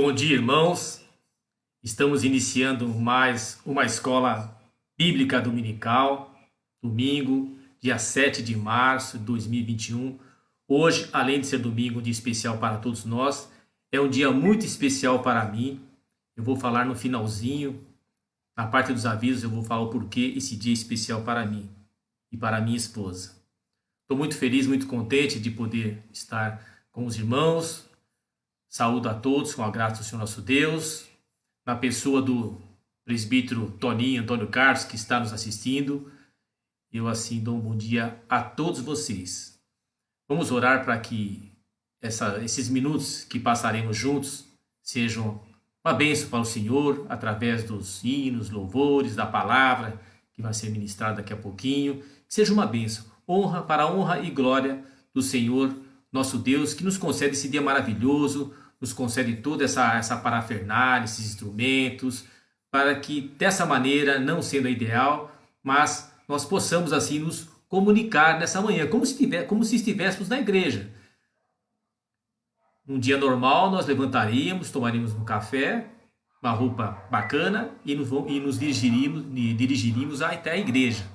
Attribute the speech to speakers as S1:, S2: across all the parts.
S1: Bom dia, irmãos. Estamos iniciando mais uma escola bíblica dominical, domingo, dia 7 de março de 2021. Hoje, além de ser domingo, um dia especial para todos nós, é um dia muito especial para mim. Eu vou falar no finalzinho, na parte dos avisos, eu vou falar o porquê esse dia é especial para mim e para minha esposa. Estou muito feliz, muito contente de poder estar com os irmãos. Saúdo a todos com a graça do Senhor nosso Deus, na pessoa do presbítero Toninho Antônio Carlos, que está nos assistindo. Eu assim dou um bom dia a todos vocês. Vamos orar para que esses minutos que passaremos juntos sejam uma bênção para o Senhor, através dos hinos, louvores, da palavra que vai ser ministrada daqui a pouquinho. Que seja uma bênção, para a honra e glória do Senhor nosso Deus, que nos concede esse dia maravilhoso, nos concede toda essa parafernália, esses instrumentos, para que dessa maneira, não sendo a ideal, mas nós possamos assim nos comunicar nessa manhã, como se estivéssemos na igreja. Um dia normal, nós levantaríamos, tomaríamos um café, uma roupa bacana e nos dirigiríamos até a igreja.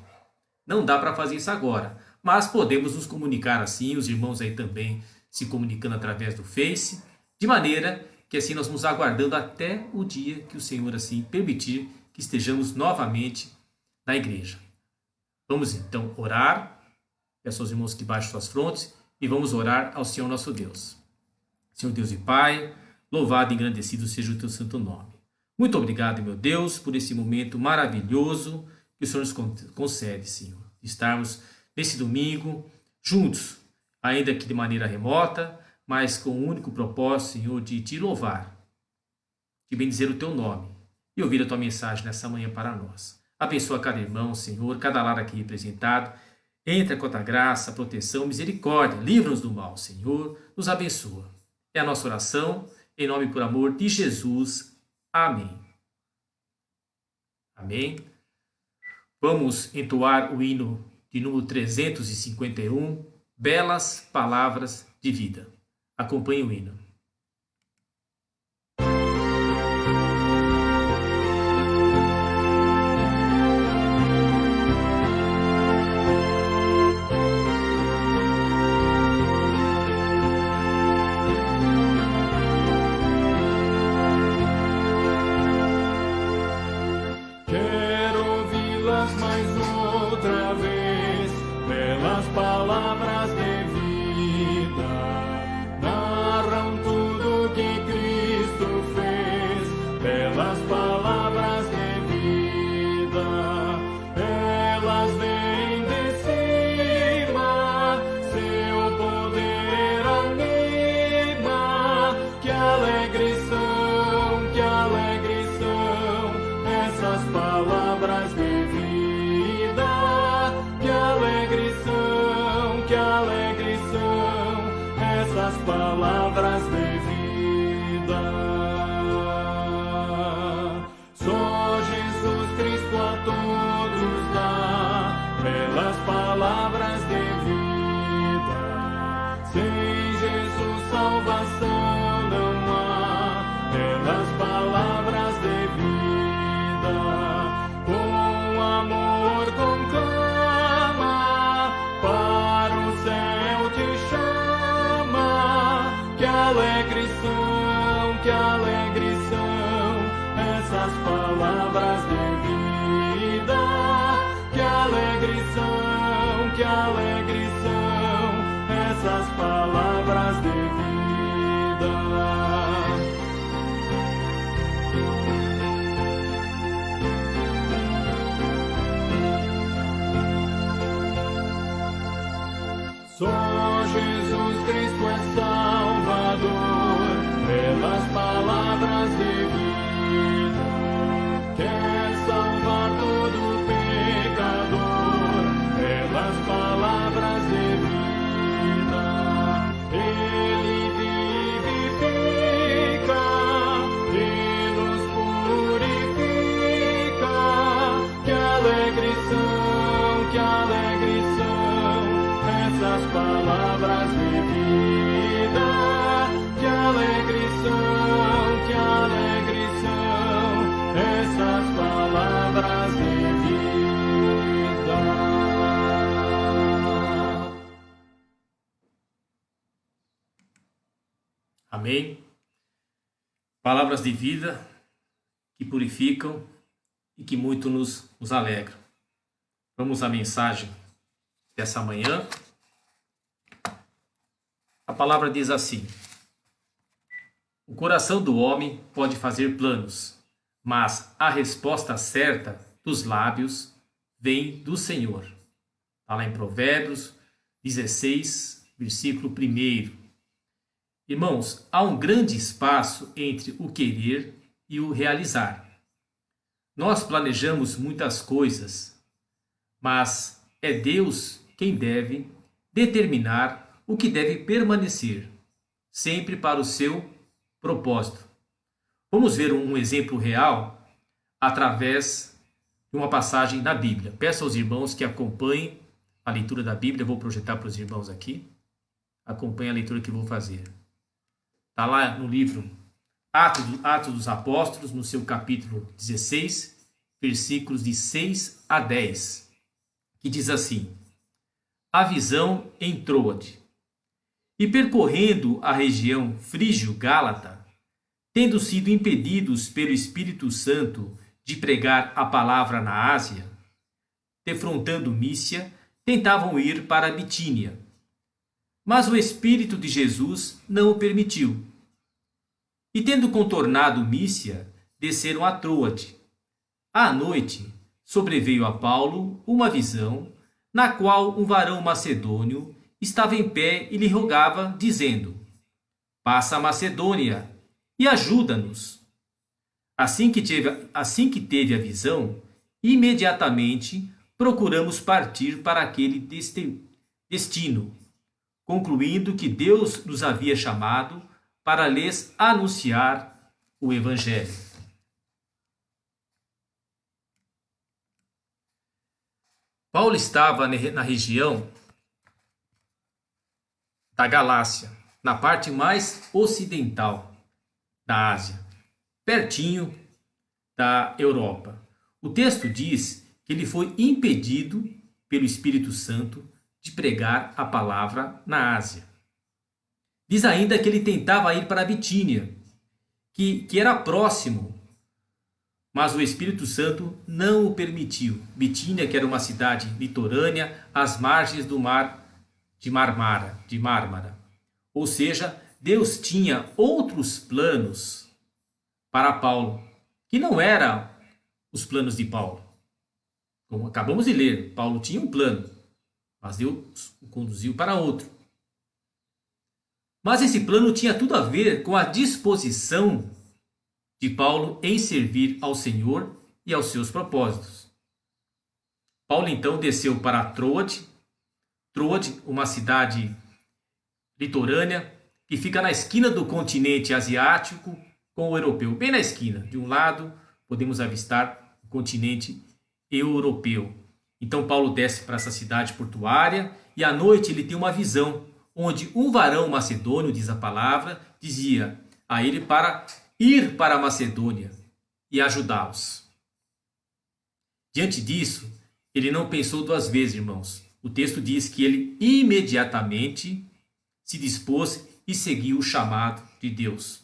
S1: Não dá para fazer isso agora, mas podemos nos comunicar assim, os irmãos aí também se comunicando através do Face, de maneira que assim nós vamos aguardando até o dia que o Senhor assim permitir que estejamos novamente na igreja. Vamos então orar, peço aos irmãos que baixem suas frontes e vamos orar ao Senhor nosso Deus. Senhor Deus e Pai, louvado e engrandecido seja o teu santo nome. Muito obrigado, meu Deus, por esse momento maravilhoso que o Senhor nos concede, Senhor, de estarmos nesse domingo juntos, ainda que de maneira remota, mas com o único propósito, Senhor, de te louvar, de bendizer o teu nome e ouvir a tua mensagem nessa manhã para nós. Abençoa cada irmão, Senhor, cada lar aqui representado. Entra com a tua graça, proteção, misericórdia. Livra-nos do mal, Senhor. Nos abençoa. É a nossa oração, em nome e por amor de Jesus. Amém. Amém. Vamos entoar o hino de número 351, Belas Palavras de Vida. Acompanhe o hino.
S2: Quero ouvi-las mais outra vez, belas palavras de vida, narram tudo que Cristo fez, belas palavras de vida, elas vêm de cima, seu poder anima, que alegre são, que alegre são essas palavras de vida, que alegre são, que alegre são essas palavras de vida. Só Jesus Cristo a todos dá belas palavras de vida. Sem Jesus salvação não há belas palavras de vida. Com amor conclama, para o céu te chama. Que alegre são, que alegre são essas palavras de vida. Que alegre são, que alegre são essas palavras de vida. Só Jesus Cristo é Salvador, pelas palavras de vida. Quer salvar todo pecador, pelas palavras de vida. Ele vivifica e nos purifica. Que alegre são, que alegre são essas palavras de vida. Que alegre são, que
S1: Amém? Palavras de vida que purificam e que muito nos alegram. Vamos à mensagem dessa manhã. A palavra diz assim: o coração do homem pode fazer planos, mas a resposta certa dos lábios vem do Senhor. Está lá em Provérbios 16, versículo 1. Irmãos, há um grande espaço entre o querer e o realizar. Nós planejamos muitas coisas, mas é Deus quem deve determinar o que deve permanecer, sempre para o seu propósito. Vamos ver um exemplo real através de uma passagem da Bíblia. Peço aos irmãos que acompanhem a leitura da Bíblia. Eu vou projetar para os irmãos aqui. Acompanhem a leitura que eu vou fazer. Está lá no livro Atos dos Apóstolos, no seu capítulo 16, versículos de 6 a 10, que diz assim: a visão em Troade. E percorrendo a região frígio-gálata, tendo sido impedidos pelo Espírito Santo de pregar a palavra na Ásia, defrontando Mísia, tentavam ir para Bitínia. Mas o Espírito de Jesus não o permitiu. E tendo contornado Mísia, desceram a Troade. À noite, sobreveio a Paulo uma visão, na qual um varão macedônio estava em pé e lhe rogava, dizendo: passa a Macedônia e ajuda-nos. Assim que teve a visão, imediatamente procuramos partir para aquele destino, concluindo que Deus nos havia chamado para lhes anunciar o Evangelho. Paulo estava na região da Galácia, na parte mais ocidental da Ásia, pertinho da Europa. O texto diz que ele foi impedido pelo Espírito Santo de pregar a palavra na Ásia. Diz ainda que ele tentava ir para a Bitínia, que era próximo, mas o Espírito Santo não o permitiu. Bitínia, que era uma cidade litorânea às margens do mar de Mármara. Ou seja, Deus tinha outros planos para Paulo, que não eram os planos de Paulo. Como acabamos de ler, Paulo tinha um plano, mas Deus o conduziu para outro. Mas esse plano tinha tudo a ver com a disposição de Paulo em servir ao Senhor e aos seus propósitos. Paulo então desceu para Troade, uma cidade litorânea que fica na esquina do continente asiático com o europeu, bem na esquina. De um lado podemos avistar o continente europeu. Então Paulo desce para essa cidade portuária e à noite ele tem uma visão onde um varão macedônio, diz a palavra, dizia a ele para ir para a Macedônia e ajudá-los. Diante disso, ele não pensou duas vezes, irmãos. O texto diz que ele imediatamente se dispôs e seguiu o chamado de Deus.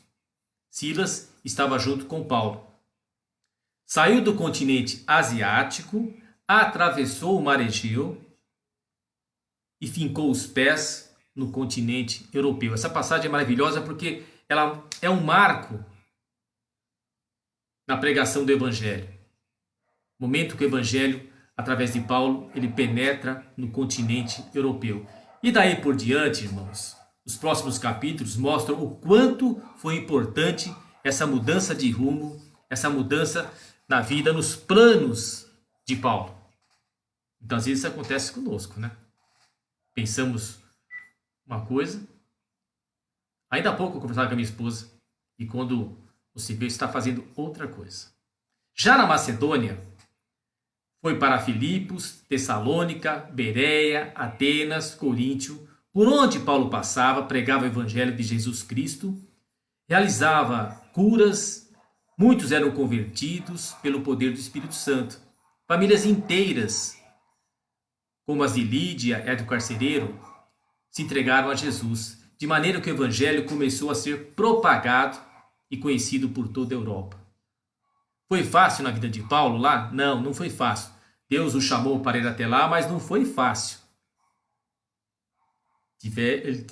S1: Silas estava junto com Paulo. Saiu do continente asiático, atravessou o mar Egeu e fincou os pés no continente europeu. Essa passagem é maravilhosa porque ela é um marco na pregação do Evangelho. Momento que o Evangelho, através de Paulo, ele penetra no continente europeu. E daí por diante, irmãos, os próximos capítulos mostram o quanto foi importante essa mudança de rumo, essa mudança na vida, nos planos de Paulo. Então, às vezes isso acontece conosco, né? Pensamos uma coisa. Ainda há pouco eu conversava com a minha esposa e quando você vê, está fazendo outra coisa. Já na Macedônia, foi para Filipos, Tessalônica, Bereia, Atenas, Coríntio, por onde Paulo passava, pregava o evangelho de Jesus Cristo, realizava curas, muitos eram convertidos pelo poder do Espírito Santo. Famílias inteiras, como as de Lídia e a do carcereiro, se entregaram a Jesus. de maneira que o evangelho começou a ser propagado e conhecido por toda a Europa. Foi fácil na vida de Paulo lá? Não, não foi fácil. Deus o chamou para ir até lá, mas não foi fácil. Ele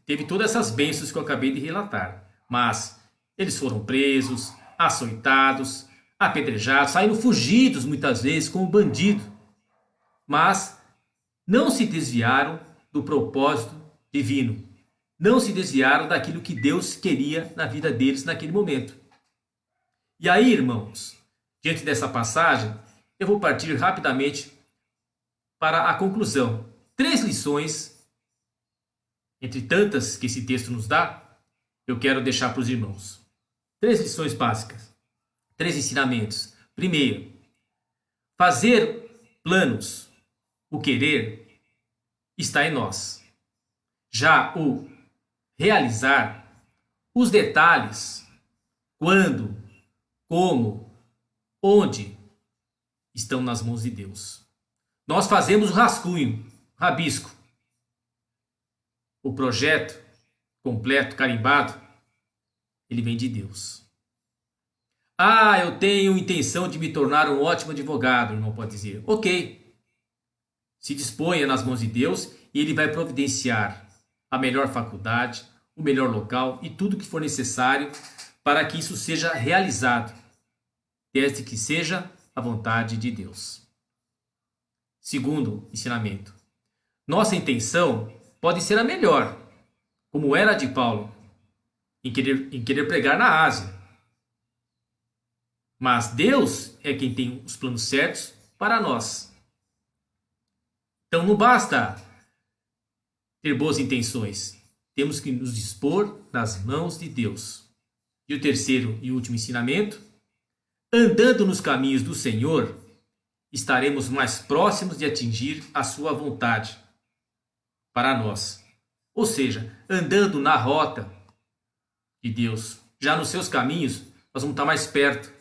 S1: teve todas essas bênçãos que eu acabei de relatar. Mas eles foram presos, açoitados, apedrejados, saíram fugidos muitas vezes como bandido. Mas não se desviaram do propósito divino. Não se desviaram daquilo que Deus queria na vida deles naquele momento. E aí, irmãos, diante dessa passagem, eu vou partir rapidamente para a conclusão. 3 lições, entre tantas que esse texto nos dá, eu quero deixar para os irmãos. 3 lições básicas, 3 ensinamentos. Primeiro, fazer planos, o querer, está em nós. Já o realizar, os detalhes, quando, como, onde, estão nas mãos de Deus. Nós fazemos o rascunho, rabisco. O projeto completo, carimbado, ele vem de Deus. Ah, eu tenho intenção de me tornar um ótimo advogado, o irmão pode dizer. Ok. Se disponha nas mãos de Deus e Ele vai providenciar a melhor faculdade, o melhor local e tudo que for necessário para que isso seja realizado, desde que seja a vontade de Deus. Segundo ensinamento. Nossa intenção pode ser a melhor, como era a de Paulo, em querer pregar na Ásia. Mas Deus é quem tem os planos certos para nós. Então não basta ter boas intenções. Temos que nos dispor nas mãos de Deus. E o terceiro e último ensinamento. Andando nos caminhos do Senhor, estaremos mais próximos de atingir a sua vontade para nós. Ou seja, andando na rota de Deus, já nos seus caminhos, nós vamos estar mais perto.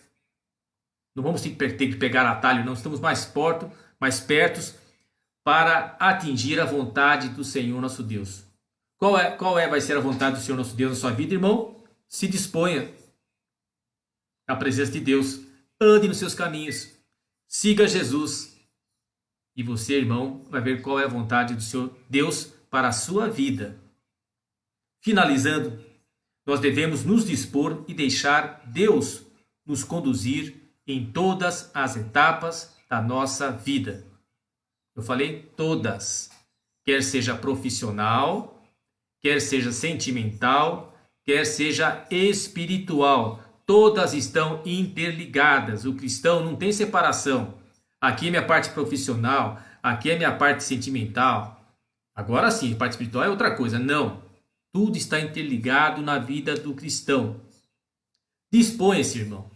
S1: Não vamos ter que pegar atalho, não. Estamos mais perto para atingir a vontade do Senhor nosso Deus. Vai ser a vontade do Senhor nosso Deus na sua vida, irmão? Se disponha à presença de Deus. Ande nos seus caminhos. Siga Jesus. E você, irmão, vai ver qual é a vontade do Senhor Deus para a sua vida. Finalizando, nós devemos nos dispor e deixar Deus nos conduzir em todas as etapas da nossa vida. Eu falei todas. Quer seja profissional, quer seja sentimental, quer seja espiritual. Todas estão interligadas. O cristão não tem separação. Aqui é minha parte profissional, aqui é minha parte sentimental. Agora sim, a parte espiritual é outra coisa. Não. Tudo está interligado na vida do cristão. Disponha-se, irmão.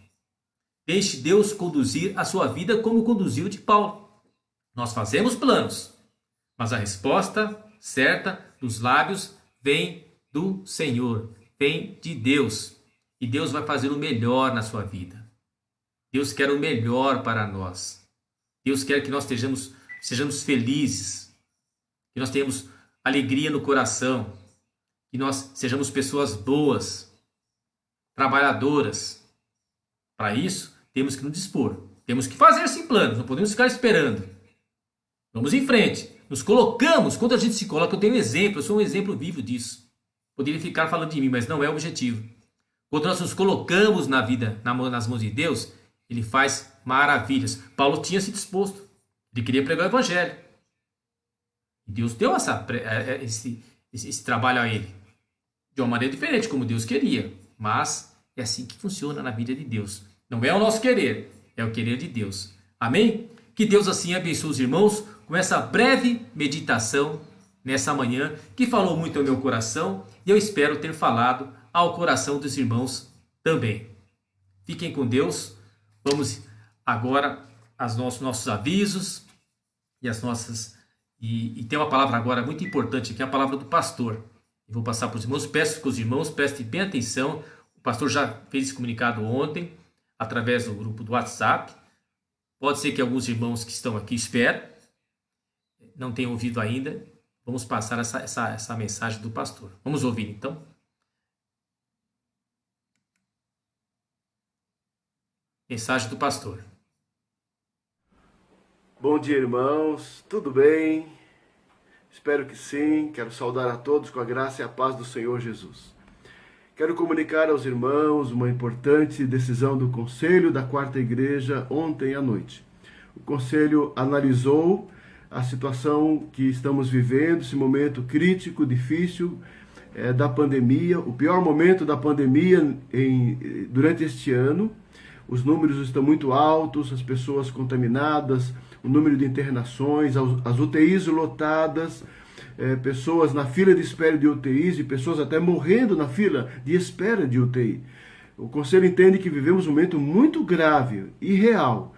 S1: Deixe Deus conduzir a sua vida como conduziu de Paulo. Nós fazemos planos, mas a resposta certa dos lábios vem do Senhor, vem de Deus. E Deus vai fazer o melhor na sua vida. Deus quer o melhor para nós. Deus quer que nós sejamos felizes, que nós tenhamos alegria no coração, que nós sejamos pessoas boas, trabalhadoras. Para isso, temos que nos dispor. Temos que fazer sim planos, não podemos ficar esperando. Vamos em frente. Nos colocamos, quando a gente se coloca, eu tenho um exemplo, eu sou um exemplo vivo disso. Poderia ficar falando de mim, mas não é o objetivo. Quando nós nos colocamos na vida, nas mãos de Deus, Ele faz maravilhas. Paulo tinha se disposto. Ele queria pregar o Evangelho. E Deus deu esse trabalho a ele. De uma maneira diferente, como Deus queria. Mas é assim que funciona na vida de Deus. Não é o nosso querer, é o querer de Deus. Amém? Que Deus assim abençoe os irmãos com essa breve meditação nessa manhã, que falou muito ao meu coração e eu espero ter falado ao coração dos irmãos também. Fiquem com Deus. Vamos agora aos nossos avisos e as nossas... E tem uma palavra agora muito importante aqui, a palavra do pastor. Eu vou passar para os irmãos, peço que os irmãos prestem bem atenção. O pastor já fez esse comunicado ontem, através do grupo do WhatsApp. Pode ser que alguns irmãos que estão aqui esperem, não tenham ouvido ainda. vamos passar essa mensagem do pastor. Vamos ouvir então? Mensagem do pastor.
S3: Bom dia, irmãos. Tudo bem? Espero que sim. Quero saudar a todos com a graça e a paz do Senhor Jesus. Quero comunicar aos irmãos uma importante decisão do Conselho da Quarta Igreja ontem à noite. O Conselho analisou a situação que estamos vivendo, esse momento crítico, difícil da pandemia, o pior momento da pandemia durante este ano. Os números estão muito altos, as pessoas contaminadas, o número de internações, as UTIs lotadas, pessoas na fila de espera de UTIs e pessoas até morrendo na fila de espera de UTI. O Conselho entende que vivemos um momento muito grave e real,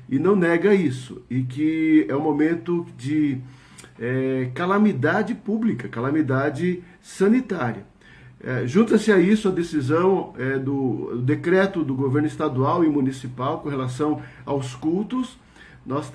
S3: e não nega isso, e que é um momento de calamidade pública, calamidade sanitária. Junta-se a isso a decisão do decreto do governo estadual e municipal com relação aos cultos. Nós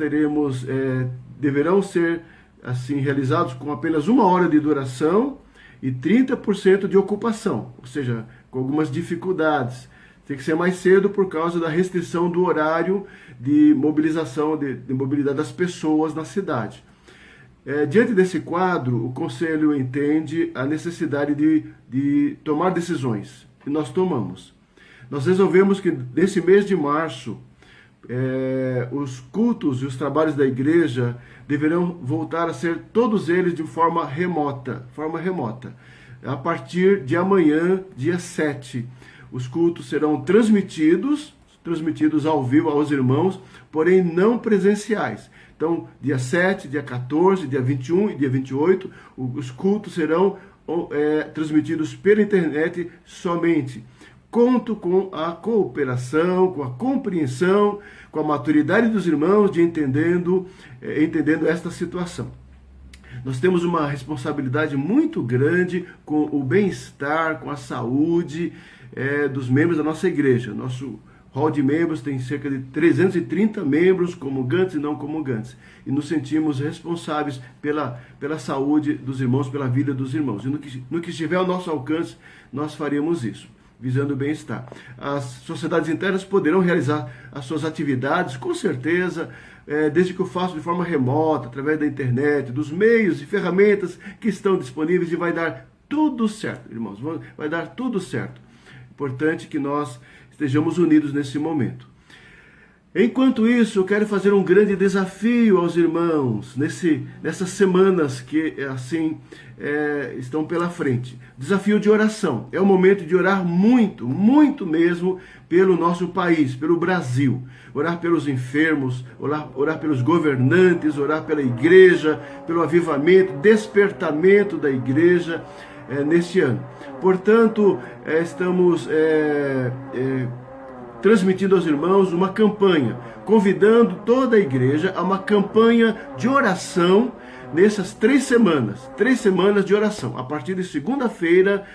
S3: deverão ser assim realizados com apenas 1 hora de duração e 30% de ocupação, ou seja, com algumas dificuldades. Tem que ser mais cedo por causa da restrição do horário de mobilização, de mobilidade das pessoas na cidade. Diante desse quadro, o Conselho entende a necessidade de tomar decisões, e nós tomamos. Nós resolvemos que nesse mês de março, os cultos e os trabalhos da igreja deverão voltar a ser todos eles de forma remota, a partir de amanhã, dia 7. Os cultos serão transmitidos ao vivo aos irmãos, porém não presenciais. Então, dia 7, dia 14, dia 21 e dia 28, os cultos serão transmitidos pela internet somente. Conto com a cooperação, com a compreensão, com a maturidade dos irmãos de entendendo esta situação. Nós temos uma responsabilidade muito grande com o bem-estar, com a saúde dos membros da nossa igreja. Nosso hall de membros tem cerca de 330 membros, comungantes e não comungantes. E nos sentimos responsáveis pela saúde dos irmãos, pela vida dos irmãos. E no que estiver ao nosso alcance, nós faremos isso, visando o bem-estar. As sociedades internas poderão realizar as suas atividades, com certeza, desde que eu faço de forma remota, através da internet, dos meios e ferramentas que estão disponíveis, e vai dar tudo certo, irmãos. Vai dar tudo certo. Importante que nós estejamos unidos nesse momento. Enquanto isso, eu quero fazer um grande desafio aos irmãos nessas semanas que assim estão pela frente. Desafio de oração. É o momento de orar muito, muito mesmo pelo nosso país, pelo Brasil. Orar pelos enfermos, orar pelos governantes, orar pela igreja, pelo avivamento, despertamento da igreja neste ano. Portanto, estamos transmitindo aos irmãos uma campanha, convidando toda a igreja a uma campanha de oração nessas 3 semanas de oração, a partir de segunda-feira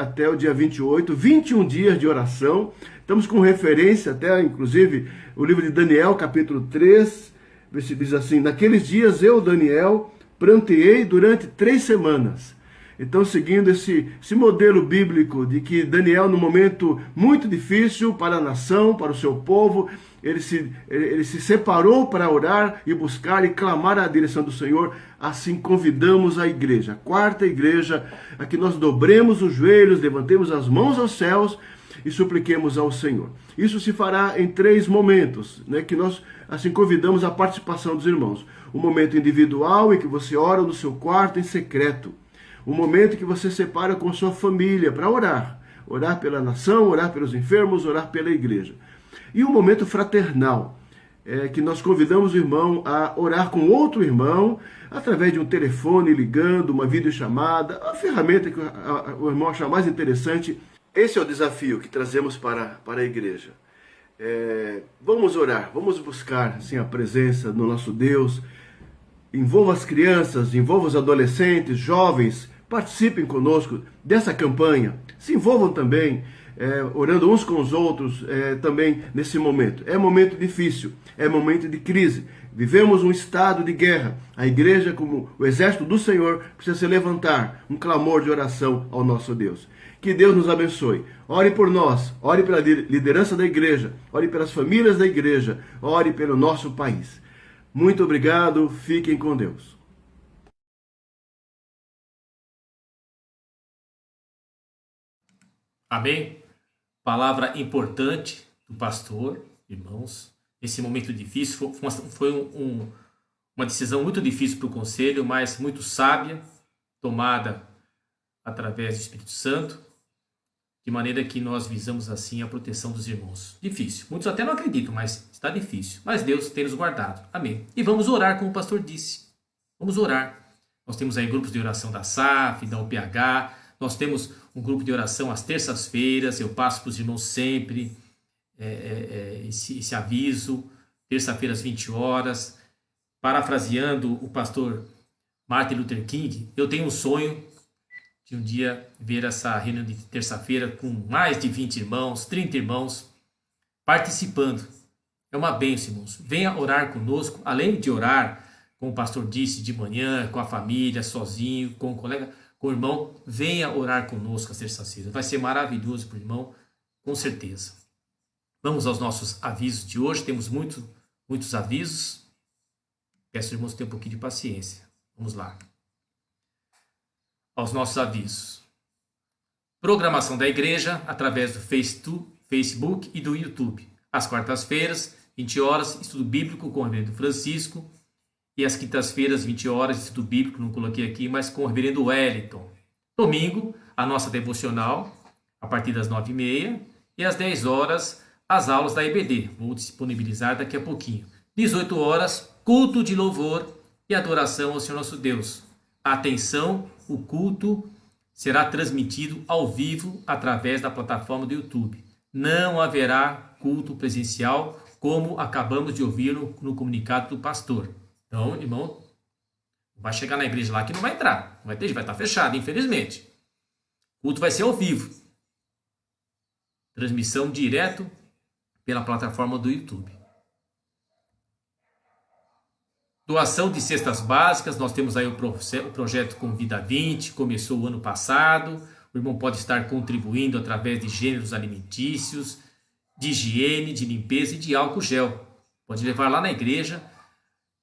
S3: até o dia 28, 21 dias de oração. Estamos com referência até, inclusive, o livro de Daniel, capítulo 3, diz assim: naqueles dias eu, Daniel, pranteei durante 3 semanas. Então, seguindo esse modelo bíblico de que Daniel, num momento muito difícil para a nação, para o seu povo, ele se separou para orar e buscar e clamar a direção do Senhor. Assim convidamos a igreja, a quarta igreja, a que nós dobremos os joelhos, levantemos as mãos aos céus e supliquemos ao Senhor. Isso se fará em 3 momentos, que nós assim convidamos a participação dos irmãos. Um momento individual, em que você ora no seu quarto em secreto. Um momento que você separa com sua família para orar. Orar pela nação, orar pelos enfermos, orar pela igreja. E um momento fraternal, que nós convidamos o irmão a orar com outro irmão, através de um telefone, ligando, uma videochamada, a ferramenta que o irmão achar mais interessante. Esse é o desafio que trazemos para a igreja. Vamos orar, vamos buscar assim, a presença do nosso Deus. Envolva as crianças, envolva os adolescentes, jovens, participem conosco dessa campanha. Se envolvam também orando uns com os outros também nesse momento. É momento difícil, é momento de crise. Vivemos um estado de guerra. A igreja, como o exército do Senhor, precisa se levantar, um clamor de oração ao nosso Deus. Que Deus nos abençoe. Ore por nós, ore pela liderança da igreja, ore pelas famílias da igreja, ore pelo nosso país. Muito obrigado, fiquem com Deus.
S1: Amém? Palavra importante do pastor, irmãos. Nesse momento difícil, foi uma decisão muito difícil para o conselho, mas muito sábia, tomada através do Espírito Santo, de maneira que nós visamos assim a proteção dos irmãos. Difícil. Muitos até não acreditam, mas está difícil. Mas Deus tem nos guardado. Amém. E vamos orar como o pastor disse. Vamos orar. Nós temos aí grupos de oração da SAF, da UPH. Nós temos um grupo de oração às terças-feiras. Eu passo para os irmãos sempre esse aviso. Terça-feira às 20 horas. Parafraseando o pastor Martin Luther King, eu tenho um sonho de um dia ver essa reunião de terça-feira com mais de 20 irmãos, 30 irmãos participando. É uma bênção, irmãos. Venha orar conosco, além de orar, como o pastor disse, de manhã, com a família, sozinho, com o colega, com o irmão, venha orar conosco às terças-feiras. Vai ser maravilhoso para o irmão, com certeza. Vamos aos nossos avisos de hoje. Temos muitos avisos. Peço aos irmãos terem um pouquinho de paciência. Vamos lá. Aos nossos avisos. Programação da igreja através do Facebook e do YouTube. Às quartas-feiras, 20 horas, estudo bíblico com o reverendo Francisco. E às quintas-feiras, 20 horas, estudo bíblico, não coloquei aqui, mas com o reverendo Wellington. Domingo, a nossa devocional, a partir das 9h30. E às 10 horas, as aulas da EBD. Vou disponibilizar daqui a pouquinho. 18 horas, culto de louvor e adoração ao Senhor nosso Deus. Atenção, o culto será transmitido ao vivo através da plataforma do YouTube. Não haverá culto presencial, como acabamos de ouvir no comunicado do pastor. Então, irmão, vai chegar na igreja lá que não vai entrar. Vai estar fechado, infelizmente. O culto vai ser ao vivo. Transmissão direto pela plataforma do YouTube. Doação de cestas básicas, nós temos aí o projeto Convida 20, começou o ano passado. O irmão pode estar contribuindo através de gêneros alimentícios, de higiene, de limpeza e de álcool gel. Pode levar lá na igreja,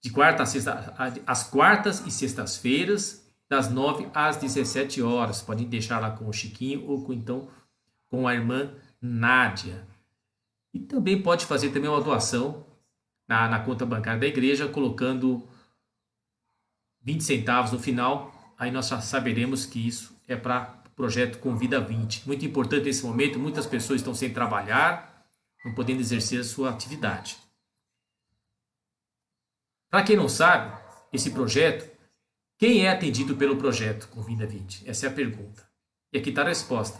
S1: de quarta a sexta, às quartas e sextas-feiras, das 9 às 17 horas. Pode deixar lá com o Chiquinho ou com a irmã Nádia. E também pode fazer também uma doação na conta bancária da igreja, colocando 20 centavos no final. Aí nós já saberemos que isso é para o projeto Convida 20. Muito importante nesse momento, muitas pessoas estão sem trabalhar, não podendo exercer a sua atividade. Para quem não sabe, esse projeto, quem é atendido pelo projeto Convida 20? Essa é a pergunta. E aqui está a resposta.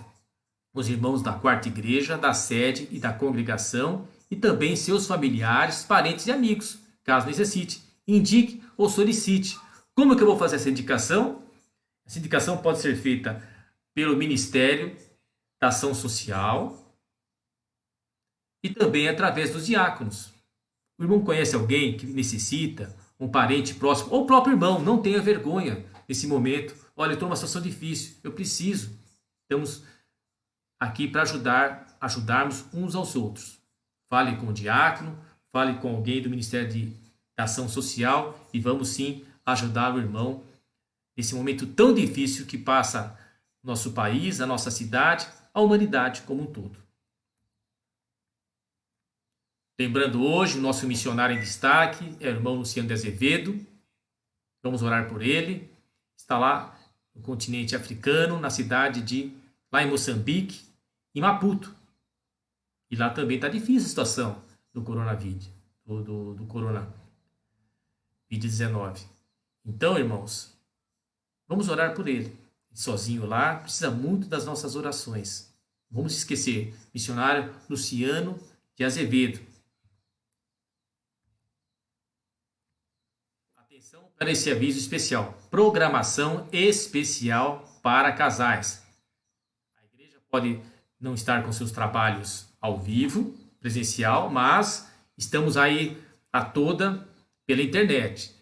S1: Os irmãos da quarta igreja, da sede e da congregação, e também seus familiares, parentes e amigos, caso necessite, indique ou solicite. Como que eu vou fazer essa indicação? Essa indicação pode ser feita pelo Ministério da Ação Social e também através dos diáconos. O irmão conhece alguém que necessita, um parente próximo, ou o próprio irmão, não tenha vergonha nesse momento. Olha, eu estou numa situação difícil, eu preciso. Estamos aqui para ajudarmos uns aos outros. Fale com o diácono, fale com alguém do Ministério da Ação Social e vamos sim ajudar o irmão nesse momento tão difícil que passa nosso país, a nossa cidade, a humanidade como um todo. Lembrando hoje, o nosso missionário em destaque é o irmão Luciano de Azevedo. Vamos orar por ele. Está lá no continente africano, na cidade lá em Moçambique, em Maputo. E lá também está difícil a situação do coronavírus, do Covid-19. Então, irmãos, vamos orar por ele. Sozinho lá, precisa muito das nossas orações. Vamos esquecer, missionário Luciano de Azevedo. Atenção para esse aviso especial. Programação especial para casais. A igreja pode não estar com seus trabalhos ao vivo, presencial, mas estamos aí a toda pela internet.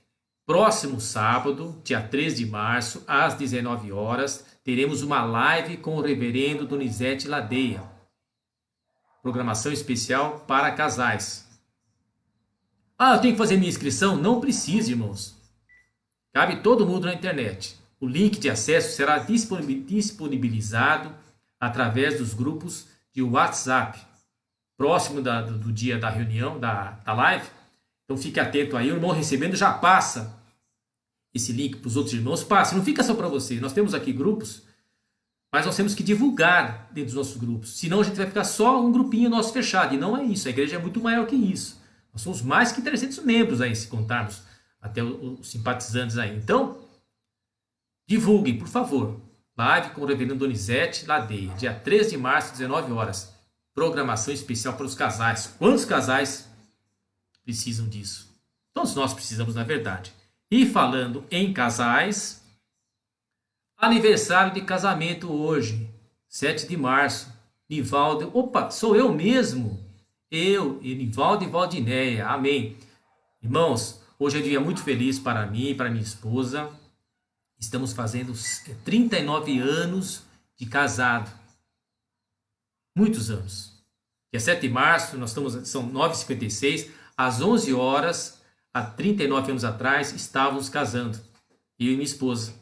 S1: Próximo sábado, dia 3 de março, às 19 horas, teremos uma live com o reverendo Donizete Ladeia. Programação especial para casais. Eu tenho que fazer minha inscrição? Não precisa, irmãos. Cabe todo mundo na internet. O link de acesso será disponibilizado através dos grupos de WhatsApp, próximo do dia da reunião, da live. Então fique atento aí, o irmão recebendo já passa esse link para os outros irmãos. Passa, não fica só para você. Nós temos aqui grupos, mas nós temos que divulgar dentro dos nossos grupos. Senão a gente vai ficar só um grupinho nosso fechado. E não é isso, a igreja é muito maior que isso. Nós somos mais que 300 membros aí, se contarmos até os simpatizantes aí. Então, divulguem, por favor. Live com o reverendo Donizete Ladeia, dia 3 de março, 19 horas. Programação especial para os casais. Quantos casais precisam disso? Todos nós precisamos, na verdade. E falando em casais, aniversário de casamento hoje, 7 de março. Nivaldo, sou eu mesmo. Eu, Nivaldo e Valdinéia, amém. Irmãos, hoje é um dia muito feliz para mim e para minha esposa. Estamos fazendo 39 anos de casado. Muitos anos. Dia 7 de março, são 9h56, às 11 horas, há 39 anos atrás, estávamos casando. Eu e minha esposa.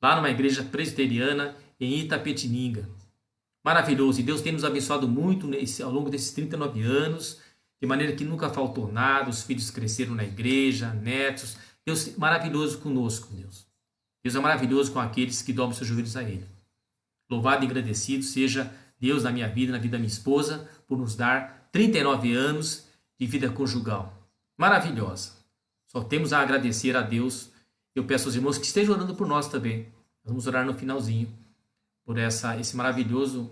S1: Lá numa igreja presbiteriana em Itapetininga. Maravilhoso. E Deus tem nos abençoado muito ao longo desses 39 anos, de maneira que nunca faltou nada. Os filhos cresceram na igreja, netos. Deus é maravilhoso conosco, Deus. Deus é maravilhoso com aqueles que dobram seus joelhos a Ele. Louvado e agradecido seja Deus na minha vida, na vida da minha esposa, por nos dar 39 anos de vida conjugal. Maravilhosa. Só temos a agradecer a Deus. Eu peço aos irmãos que estejam orando por nós também. Nós vamos orar no finalzinho por esse maravilhoso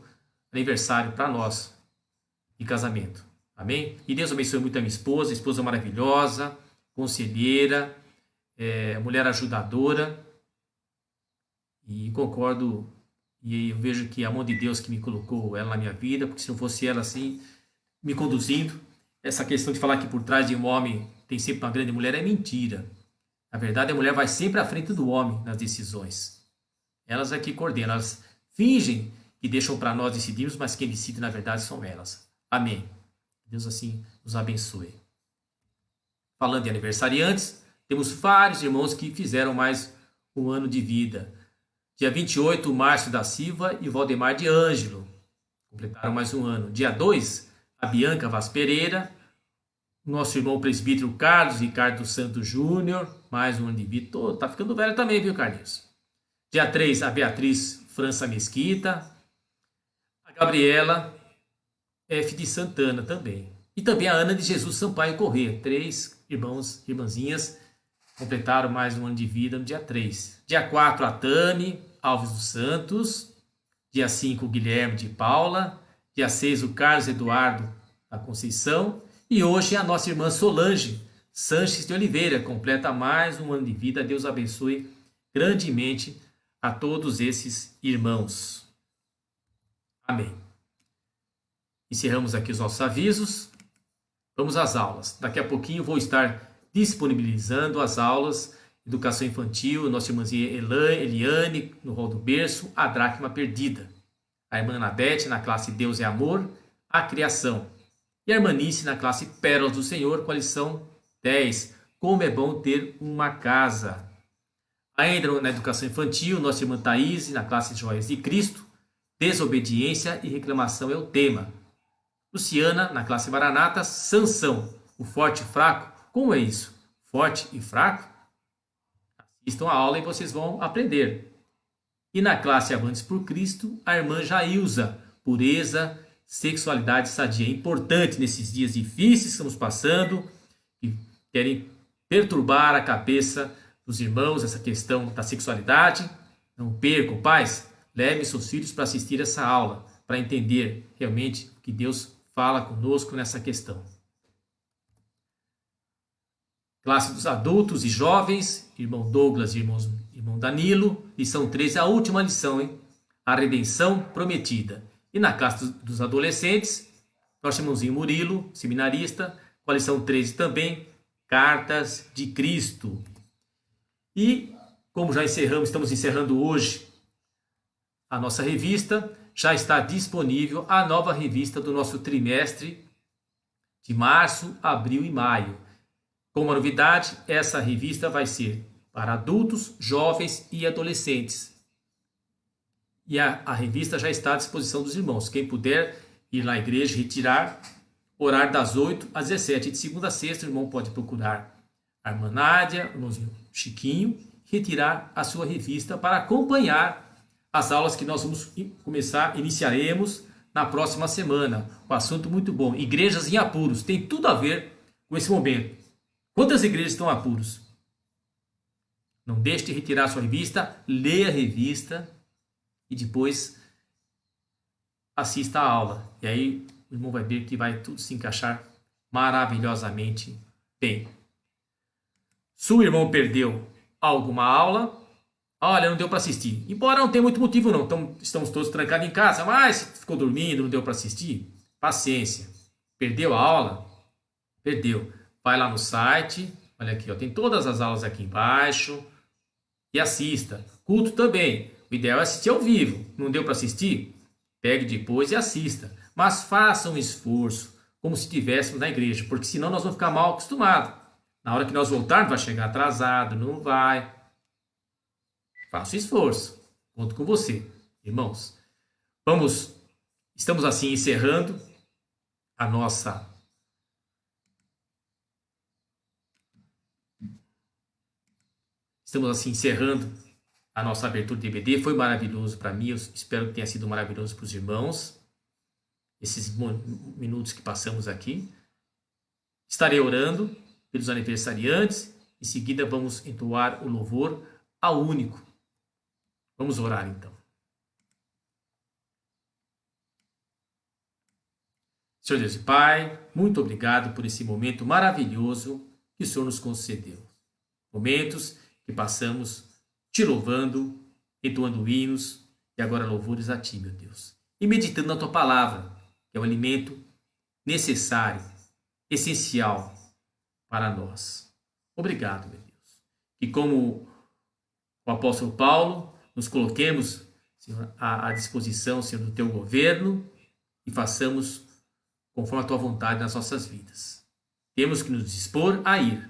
S1: aniversário para nós de casamento. Amém? E Deus abençoe muito a minha esposa maravilhosa, conselheira, mulher ajudadora. E concordo, e eu vejo que a mão de Deus que me colocou ela na minha vida, porque se não fosse ela assim, me conduzindo, essa questão de falar que por trás de um homem tem sempre uma grande mulher é mentira. Na verdade, a mulher vai sempre à frente do homem nas decisões. Elas é que coordenam, elas fingem que deixam para nós decidirmos, mas quem decide na verdade são elas. Amém. Deus assim nos abençoe. Falando de aniversariantes, temos vários irmãos que fizeram mais um ano de vida. Dia 28, Márcio da Silva e Valdemar de Ângelo completaram mais um ano. Dia 2, a Bianca Vaz Pereira, nosso irmão presbítero Carlos Ricardo Santos Júnior, mais um ano de vida. Tá ficando velho também, viu, Carlinhos? Dia 3, a Beatriz França Mesquita, a Gabriela F. de Santana também. E também a Ana de Jesus Sampaio Corrêa. 3 irmãzinhas completaram mais um ano de vida no dia 3. Dia 4, a Tami Alves dos Santos. Dia 5, o Guilherme de Paula. Dia 6, o Carlos Eduardo da Conceição. E hoje a nossa irmã Solange Sanches de Oliveira completa mais um ano de vida. Deus abençoe grandemente a todos esses irmãos. Amém. Encerramos aqui os nossos avisos. Vamos às aulas. Daqui a pouquinho vou estar disponibilizando as aulas Educação Infantil, nossa irmãzinha Eliane, no rol do berço, a Dracma Perdida. A irmã Anabete, na classe Deus é Amor, a Criação. E a irmã Nice, na classe Pérolas do Senhor, com a lição 10, Como é bom ter uma casa. Ainda na Educação Infantil, nossa irmã Thaís, na classe Joias de Cristo, Desobediência e Reclamação é o tema. Luciana, na classe Maranata, Sansão, o forte e fraco. Como é isso? Forte e fraco? Assistam a aula e vocês vão aprender. E na classe Avantes por Cristo, a irmã Jailza, pureza, sexualidade sadia. É importante nesses dias difíceis que estamos passando, que querem perturbar a cabeça dos irmãos, essa questão da sexualidade. Não percam, pais, levem seus filhos para assistir essa aula, para entender realmente o que Deus fala conosco nessa questão. Classe dos adultos e jovens, irmão Douglas e irmão Danilo, lição 13, a última lição, hein? A redenção prometida. E na classe dos adolescentes, nosso irmãozinho Murilo, seminarista, com a lição 13 também, Cartas de Cristo. E como já estamos encerrando hoje a nossa revista, já está disponível a nova revista do nosso trimestre de março, abril e maio. Como novidade, essa revista vai ser para adultos, jovens e adolescentes. E a revista já está à disposição dos irmãos. Quem puder ir na igreja retirar, horário das 8 às 17. De segunda a sexta, o irmão pode procurar a irmã Nádia, o irmãozinho Chiquinho, retirar a sua revista para acompanhar as aulas que nós vamos iniciaremos na próxima semana. Um assunto muito bom. Igrejas em apuros. Tem tudo a ver com esse momento. Quantas igrejas estão em apuros? Não deixe de retirar a sua revista, leia a revista e depois assista a aula. E aí o irmão vai ver que vai tudo se encaixar maravilhosamente bem. Se o irmão perdeu alguma aula, olha, não deu para assistir. Embora não tenha muito motivo não, então, estamos todos trancados em casa, mas ficou dormindo, não deu para assistir. Paciência. Perdeu a aula? Perdeu. Vai lá no site, olha aqui, ó, tem todas as aulas aqui embaixo e assista. Culto também. O ideal é assistir ao vivo. Não deu para assistir? Pegue depois e assista. Mas faça um esforço, como se estivéssemos na igreja, porque senão nós vamos ficar mal acostumados. Na hora que nós voltarmos, vai chegar atrasado, não vai. Faça o esforço. Conto com você, irmãos. Estamos assim encerrando a nossa abertura de EBD. Foi maravilhoso para mim, eu espero que tenha sido maravilhoso para os irmãos, esses minutos que passamos aqui. Estarei orando pelos aniversariantes, em seguida vamos entoar o louvor ao único. Vamos orar então. Senhor Deus e Pai, muito obrigado por esse momento maravilhoso que o Senhor nos concedeu. Momentos que passamos te louvando, entoando hinos e agora louvores a Ti, meu Deus. E meditando na Tua palavra, que é o alimento necessário, essencial para nós. Obrigado, meu Deus. E como o apóstolo Paulo, nos coloquemos, Senhor, à disposição, Senhor, do Teu governo e façamos conforme a Tua vontade nas nossas vidas. Temos que nos dispor a ir,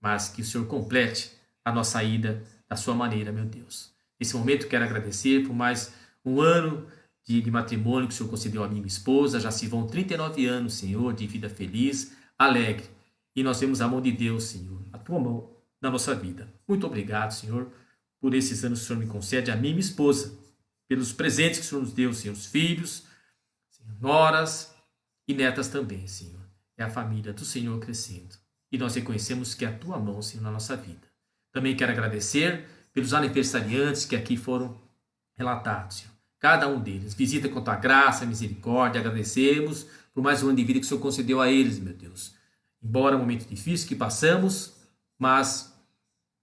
S1: mas que o Senhor complete a nossa ida da sua maneira, meu Deus. Nesse momento quero agradecer por mais um ano de matrimônio que o Senhor concedeu a mim e minha esposa. Já se vão 39 anos, Senhor, de vida feliz, alegre. E nós vemos a mão de Deus, Senhor, a Tua mão na nossa vida. Muito obrigado, Senhor, por esses anos que o Senhor me concede a mim e minha esposa, pelos presentes que o Senhor nos deu, Senhor, os filhos, Senhor, noras e netas também, Senhor. É a família do Senhor crescendo. E nós reconhecemos que é a Tua mão, Senhor, na nossa vida. Também quero agradecer pelos aniversariantes que aqui foram relatados, Senhor. Cada um deles. Visita com Tua graça, misericórdia. Agradecemos por mais um ano de vida que o Senhor concedeu a eles, meu Deus. Embora um momento difícil que passamos, mas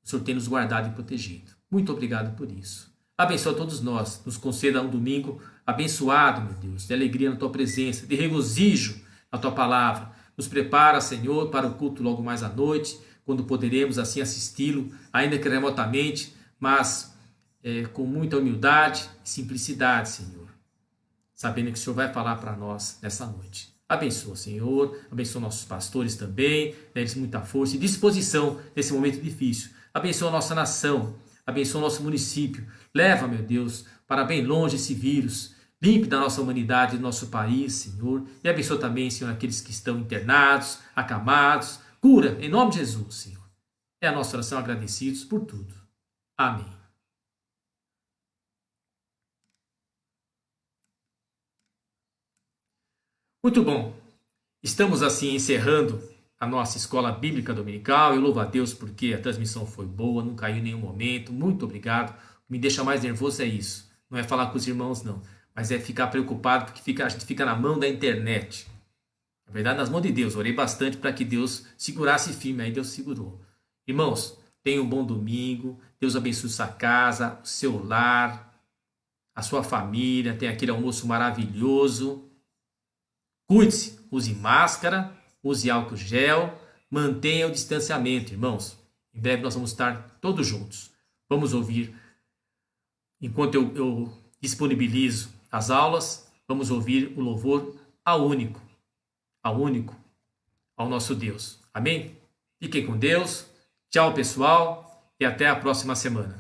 S1: o Senhor tem nos guardado e protegido. Muito obrigado por isso. Abençoa todos nós. Nos conceda um domingo abençoado, meu Deus, de alegria na Tua presença, de regozijo na Tua palavra. Nos prepara, Senhor, para o culto logo mais à noite, quando poderemos assim assisti-lo, ainda que remotamente, mas com muita humildade e simplicidade, Senhor. Sabendo que o Senhor vai falar para nós nessa noite. Abençoa, Senhor, abençoa nossos pastores também, dê-lhes muita força e disposição nesse momento difícil. Abençoa a nossa nação, abençoa o nosso município. Leva, meu Deus, para bem longe esse vírus. Limpe da nossa humanidade, do nosso país, Senhor. E abençoa também, Senhor, aqueles que estão internados, acamados. Cura, em nome de Jesus, Senhor. É a nossa oração, agradecidos por tudo. Amém. Muito bom. Estamos assim encerrando a nossa escola bíblica dominical. Eu louvo a Deus porque a transmissão foi boa, não caiu em nenhum momento. Muito obrigado. O que me deixa mais nervoso é isso. Não é falar com os irmãos, não. Mas é ficar preocupado porque a gente fica na mão da internet. Na verdade, nas mãos de Deus. Orei bastante para que Deus segurasse firme. Aí Deus segurou. Irmãos, tenham um bom domingo. Deus abençoe sua casa, o seu lar, a sua família, tenha aquele almoço maravilhoso. Cuide-se, use máscara, use álcool gel, mantenha o distanciamento, irmãos. Em breve nós vamos estar todos juntos. Vamos ouvir, enquanto eu disponibilizo as aulas, vamos ouvir o louvor ao único, ao nosso Deus. Amém? Fiquem com Deus. Tchau, pessoal, e até a próxima semana.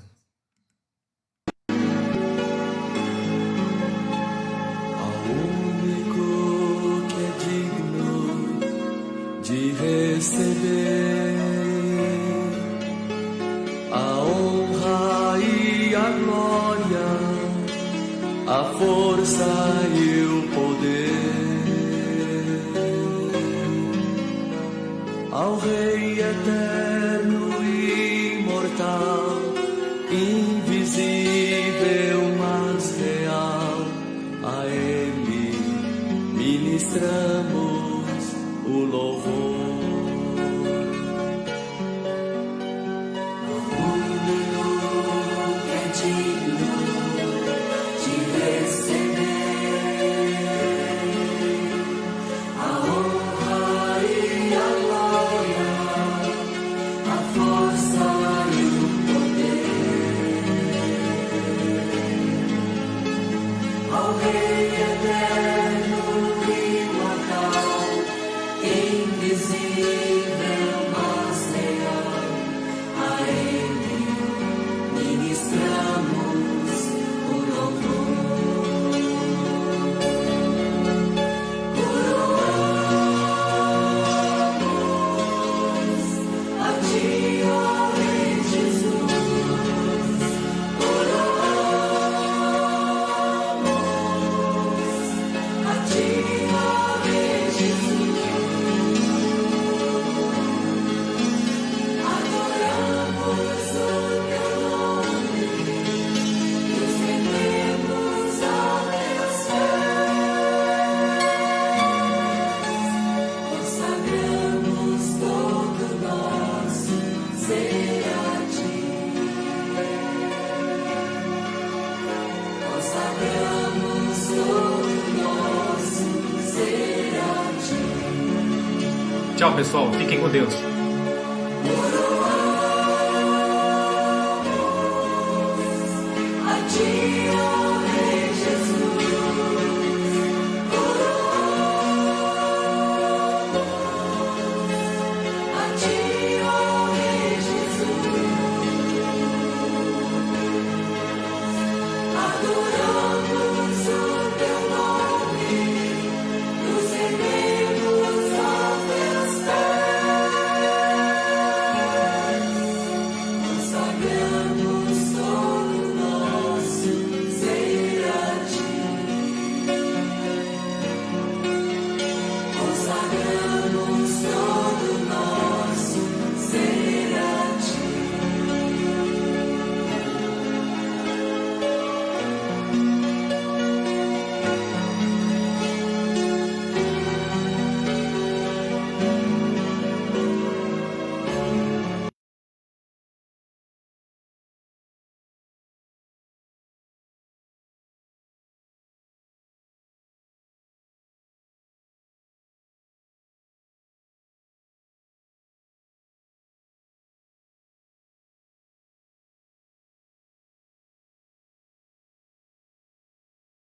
S4: De receber a honra e a glória, a força e o poder ao Rei eterno e imortal, invisível mas real. A Ele ministramos o louvor.
S5: O único que é digno de receber a honra e a glória, a força e o poder ao Rei eterno e imortal, invisível mas real. A Ele ministramos o louvor. Coroamos a Ti, ó Rei Jesus. Coroamos a Ti, ó Rei Jesus. Adoramos o Teu nome, nos rendemos aos Teus pés, consagramos todo nosso ser a Ti, consagramos todo nosso ser a Ti.
S1: Tchau, pessoal. Fiquem com Deus.
S5: Coroamos